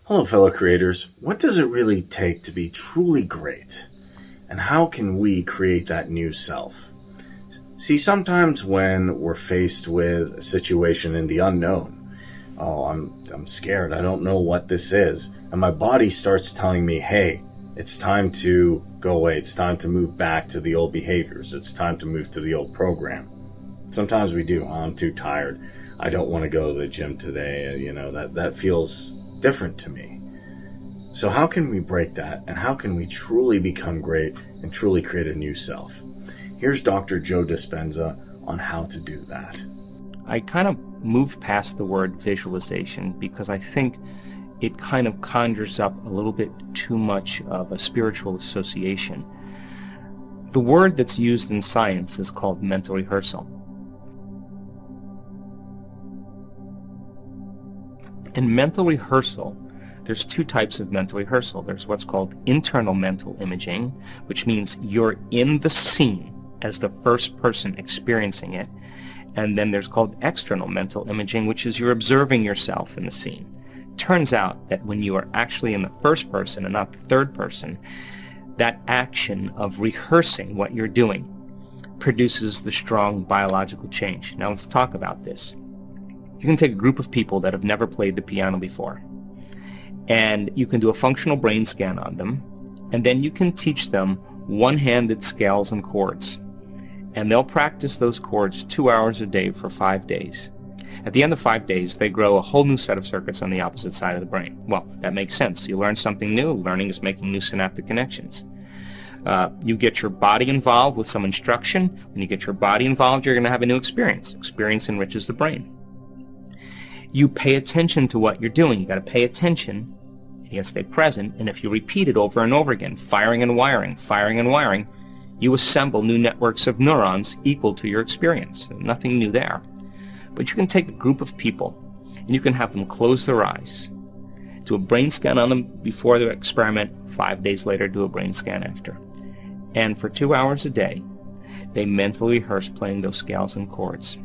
Hello, fellow creators. What does it really take to be truly great? And how can we create that new self? See, sometimes when we're faced with a situation in the unknown, I'm scared, I don't know what this is, and my body starts telling me, hey, it's time to go away, it's time to move back to the old behaviors, it's time to move to the old program. Sometimes we do. I'm too tired, I don't want to go to the gym today, that feels different to me. So how can we break that, and how can we truly become great and truly create a new self? Here's Dr. Joe Dispenza on how to do that. I kind of moved past the word visualization because I think it kind of conjures up a little bit too much of a spiritual association. The word that's used in science is called mental rehearsal. In mental rehearsal, there's two types of mental rehearsal. There's what's called internal mental imaging, which means you're in the scene as the first person experiencing it. And then there's called external mental imaging, which is you're observing yourself in the scene. Turns out that when you are actually in the first person and not the third person, that action of rehearsing what you're doing produces the strong biological change. Now let's talk about this. You can take a group of people that have never played the piano before, and you can do a functional brain scan on them, and then you can teach them one-handed scales and chords. And they'll practice those chords 2 hours a day for 5 days. At the end of 5 days, they grow a whole new set of circuits on the opposite side of the brain. Well, that makes sense. You learn something new. Learning is making new synaptic connections. You get your body involved with some instruction. When you get your body involved, you're going to have a new experience. Experience enriches the brain. You pay attention to what you're doing. You got to pay attention. You got to stay present. And if you repeat it over and over again, firing and wiring, you assemble new networks of neurons equal to your experience. Nothing new there. But you can take a group of people and you can have them close their eyes, do a brain scan on them before the experiment, 5 days later do a brain scan after. And for 2 hours a day, they mentally rehearse playing those scales and chords.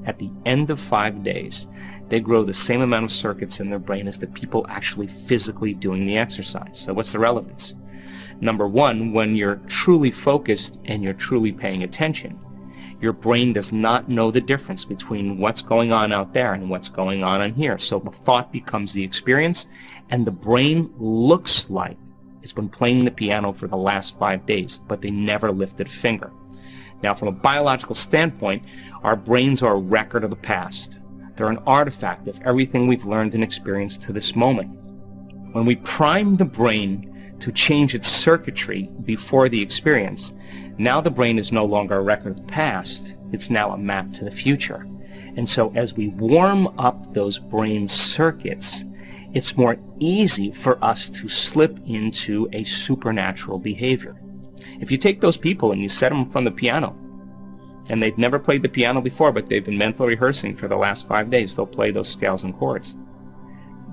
At the end of 5 days, they grow the same amount of circuits in their brain as the people actually physically doing the exercise. So what's the relevance? Number one, when you're truly focused and you're truly paying attention, your brain does not know the difference between what's going on out there and what's going on in here. So the thought becomes the experience, and the brain looks like it's been playing the piano for the last 5 days, but they never lifted a finger. Now, from a biological standpoint, our brains are a record of the past. They're an artifact of everything we've learned and experienced to this moment. When we prime the brain to change its circuitry before the experience, now the brain is no longer a record of the past, it's now a map to the future. And so as we warm up those brain circuits, it's more easy for us to slip into a supernatural behavior. If you take those people and you set them in front of the piano, and they've never played the piano before, but they've been mentally rehearsing for the last 5 days, they'll play those scales and chords.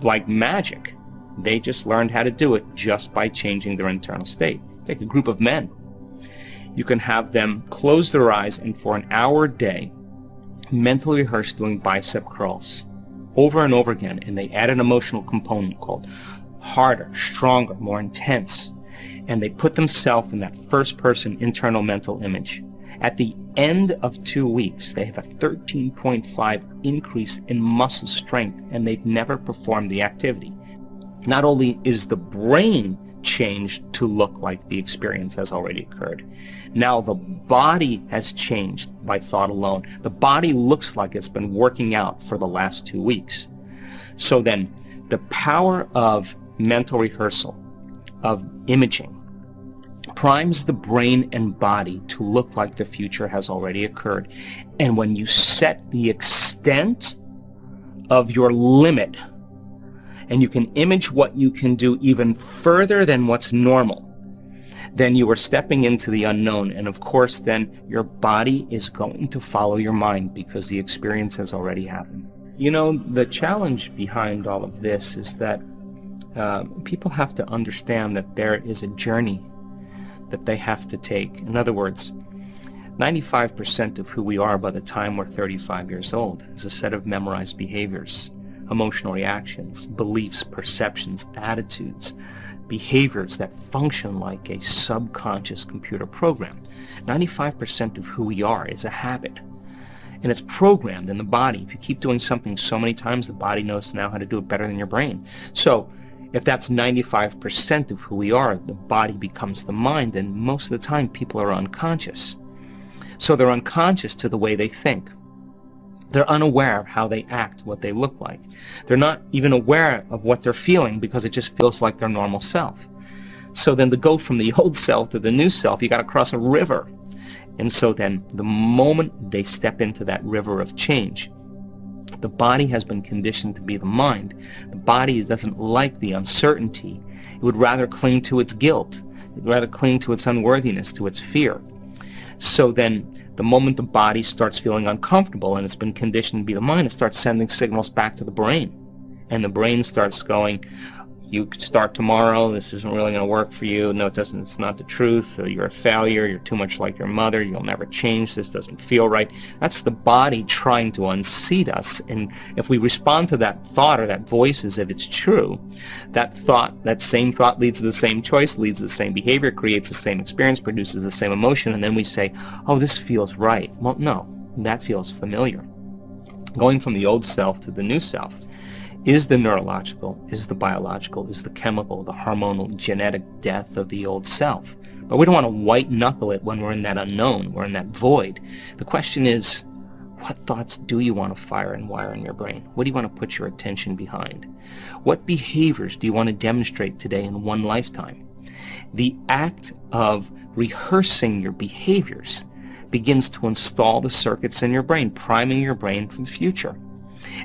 Like magic, they just learned how to do it just by changing their internal state. Take a group of men. You can have them close their eyes and for an hour a day mentally rehearse doing bicep curls over and over again, and they add an emotional component called harder, stronger, more intense, and they put themselves in that first person internal mental image. At the end of 2 weeks, they have a 13.5 increase in muscle strength, and they've never performed the activity. Not only is the brain changed to look like the experience has already occurred, now the body has changed by thought alone. The body looks like it's been working out for the last 2 weeks. So then, the power of mental rehearsal, of imaging, primes the brain and body to look like the future has already occurred. And when you set the extent of your limit, and you can image what you can do even further than what's normal, then you are stepping into the unknown. And of course, then your body is going to follow your mind because the experience has already happened. You know, the challenge behind all of this is that people have to understand that there is a journey that they have to take. In other words, 95% of who we are by the time we're 35 years old is a set of memorized behaviors. emotional reactions, beliefs, perceptions, attitudes, behaviors that function like a subconscious computer program. 95% of who we are is a habit. And it's programmed in the body. If you keep doing something so many times, the body knows now how to do it better than your brain. So if that's 95% of who we are, the body becomes the mind, and most of the time people are unconscious. So they're unconscious to the way they think. They're unaware of how they act, what they look like. They're not even aware of what they're feeling because it just feels like their normal self. So then to go from the old self to the new self, you got to cross a river. And so then the moment they step into that river of change, the body has been conditioned to be the mind. The body doesn't like the uncertainty. It would rather cling to its guilt. It would rather cling to its unworthiness, to its fear. So then the moment the body starts feeling uncomfortable and it's been conditioned to be the mind, it starts sending signals back to the brain. And the brain starts going, you could start tomorrow, this isn't really going to work for you, no it doesn't, it's not the truth, you're a failure, you're too much like your mother, you'll never change, this doesn't feel right. That's the body trying to unseat us, and if we respond to that thought or that voice as if it's true, that thought, that same thought leads to the same choice, leads to the same behavior, creates the same experience, produces the same emotion, and then we say, oh, this feels right. Well, no, that feels familiar. Going from the old self to the new self is the neurological, is the biological, is the chemical, the hormonal, genetic death of the old self. But we don't want to white-knuckle it when we're in that unknown, we're in that void. The question is, what thoughts do you want to fire and wire in your brain? What do you want to put your attention behind? What behaviors do you want to demonstrate today in one lifetime? The act of rehearsing your behaviors begins to install the circuits in your brain, priming your brain for the future.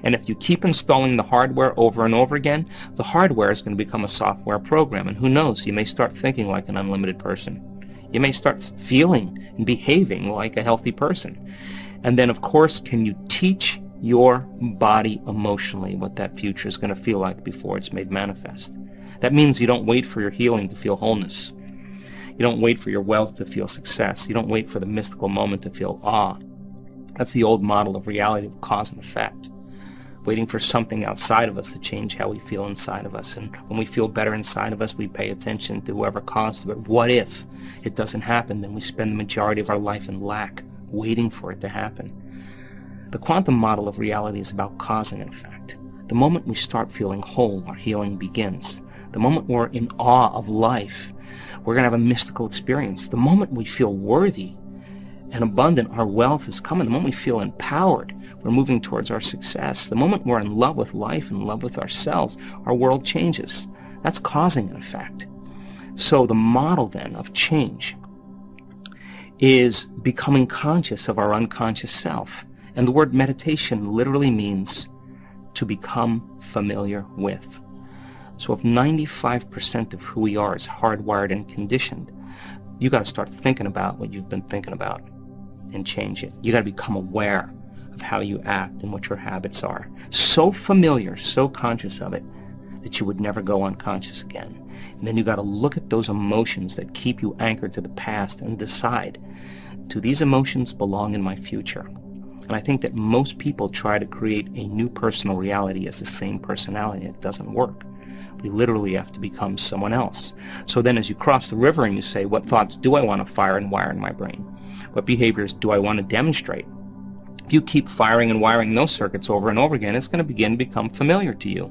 And if you keep installing the hardware over and over again, the hardware is going to become a software program. And who knows, you may start thinking like an unlimited person. You may start feeling and behaving like a healthy person. And then, of course, can you teach your body emotionally what that future is going to feel like before it's made manifest? That means you don't wait for your healing to feel wholeness. You don't wait for your wealth to feel success. You don't wait for the mystical moment to feel awe. That's the old model of reality of cause and effect. Waiting for something outside of us to change how we feel inside of us. And when we feel better inside of us, we pay attention to whoever caused it. But what if it doesn't happen? Then we spend the majority of our life in lack, waiting for it to happen. The quantum model of reality is about cause and effect. The moment we start feeling whole, our healing begins. The moment we're in awe of life, we're going to have a mystical experience. The moment we feel worthy and abundant, our wealth is coming. The moment we feel empowered, we're moving towards our success. The moment we're in love with life, in love with ourselves, our world changes. That's causing an effect. So the model then of change is becoming conscious of our unconscious self. And the word meditation literally means to become familiar with. So if 95% of who we are is hardwired and conditioned, you got to start thinking about what you've been thinking about and change it. You got to become aware of how you act and what your habits are. So familiar, so conscious of it, that you would never go unconscious again. And then you got to look at those emotions that keep you anchored to the past and decide, do these emotions belong in my future? And I think that most people try to create a new personal reality as the same personality. It doesn't work. We literally have to become someone else. So then as you cross the river and you say, what thoughts do I want to fire and wire in my brain? What behaviors do I want to demonstrate? If you keep firing and wiring those circuits over and over again, it's going to begin to become familiar to you.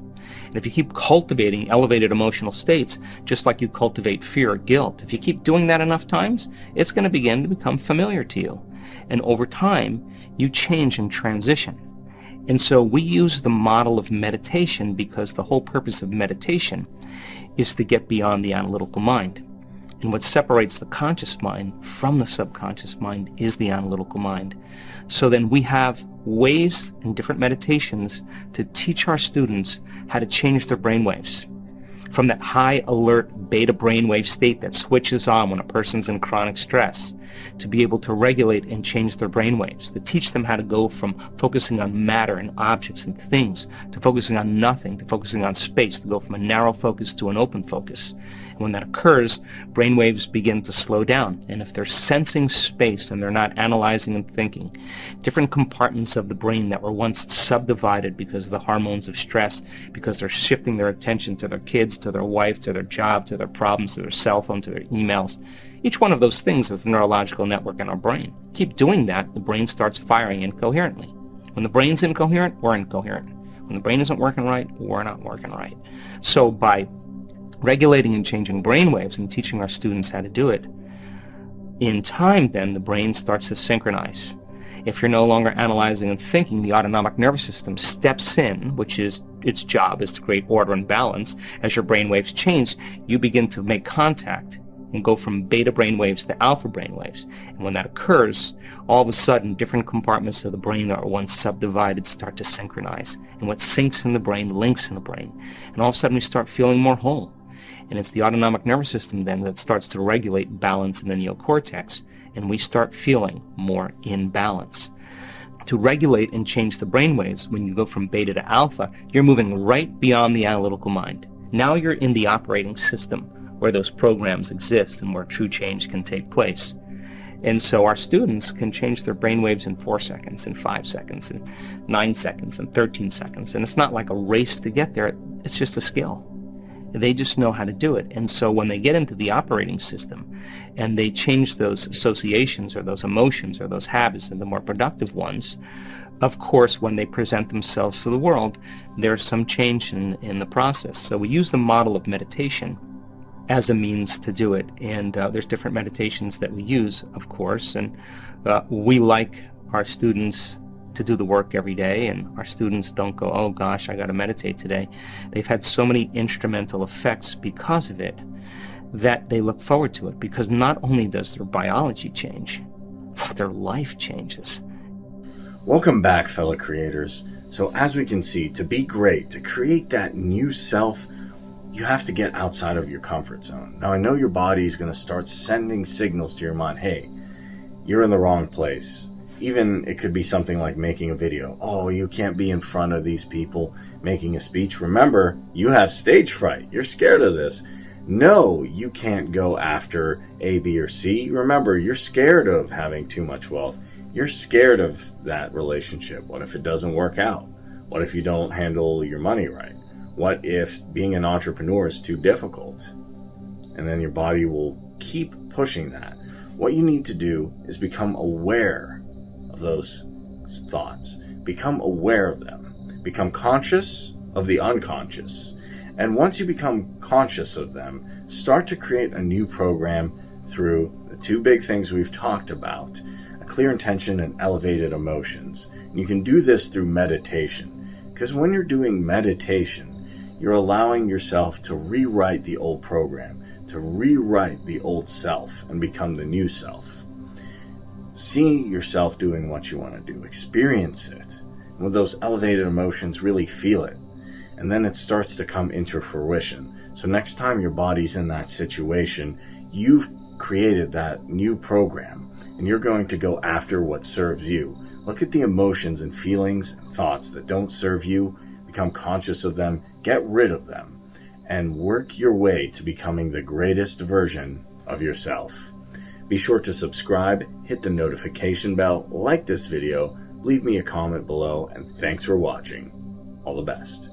And if you keep cultivating elevated emotional states, just like you cultivate fear or guilt, if you keep doing that enough times, it's going to begin to become familiar to you. And over time, you change and transition. And so we use the model of meditation because the whole purpose of meditation is to get beyond the analytical mind. And what separates the conscious mind from the subconscious mind is the analytical mind. So then we have ways in different meditations to teach our students how to change their brainwaves from that high alert beta brainwave state that switches on when a person's in chronic stress, to be able to regulate and change their brainwaves, to teach them how to go from focusing on matter and objects and things to focusing on nothing, to focusing on space, to go from a narrow focus to an open focus. And when that occurs, brainwaves begin to slow down. And if they're sensing space and they're not analyzing and thinking, different compartments of the brain that were once subdivided because of the hormones of stress, because they're shifting their attention to their kids, to their wife, to their job, to their problems, to their cell phone, to their emails. Each one of those things is a neurological network in our brain. Keep doing that, the brain starts firing incoherently. When the brain's incoherent, we're incoherent. When the brain isn't working right, we're not working right. So by regulating and changing brainwaves and teaching our students how to do it, in time then the brain starts to synchronize. If you're no longer analyzing and thinking, the autonomic nervous system steps in, which is its job is to create order and balance. As your brainwaves change, you begin to make contact and go from beta brainwaves to alpha brainwaves. And when that occurs, all of a sudden, different compartments of the brain that were once subdivided start to synchronize. And what syncs in the brain links in the brain. And all of a sudden, we start feeling more whole. And it's the autonomic nervous system then that starts to regulate balance in the neocortex. And we start feeling more in balance. To regulate and change the brainwaves, when you go from beta to alpha, you're moving right beyond the analytical mind. Now you're in the operating system, where those programs exist and where true change can take place. And so our students can change their brainwaves in 4 seconds, in 5 seconds, in 9 seconds, in 13 seconds. And it's not like a race to get there, it's just a skill. They just know how to do it. And so when they get into the operating system and they change those associations or those emotions or those habits into more productive ones, of course, when they present themselves to the world, there's some change in the process. So we use the model of meditation as a means to do it. And there's different meditations that we use, of course, and we like our students to do the work every day, and our students don't go, oh gosh, I got to meditate today. They've had so many instrumental effects because of it that they look forward to it, because not only does their biology change, but their life changes. Welcome back, fellow creators. So as we can see, to be great, to create that new self, you have to get outside of your comfort zone. Now, I know your body is going to start sending signals to your mind, hey, you're in the wrong place. Even it could be something like making a video. Oh, you can't be in front of these people making a speech. Remember, you have stage fright. You're scared of this. No, you can't go after A, B, or C. Remember, you're scared of having too much wealth. You're scared of that relationship. What if it doesn't work out? What if you don't handle your money right? What if being an entrepreneur is too difficult? And then your body will keep pushing that. What you need to do is become aware of those thoughts. Become aware of them. Become conscious of the unconscious. And once you become conscious of them, start to create a new program through the two big things we've talked about, a clear intention and elevated emotions. And you can do this through meditation. Because when you're doing meditation, you're allowing yourself to rewrite the old program, to rewrite the old self and become the new self. See yourself doing what you want to do. Experience it. And with those elevated emotions, really feel it. And then it starts to come into fruition. So next time your body's in that situation, you've created that new program, and you're going to go after what serves you. Look at the emotions and feelings and thoughts that don't serve you. Become conscious of them. Get rid of them. And work your way to becoming the greatest version of yourself. Be sure to subscribe, hit the notification bell, like this video, leave me a comment below, and thanks for watching. All the best.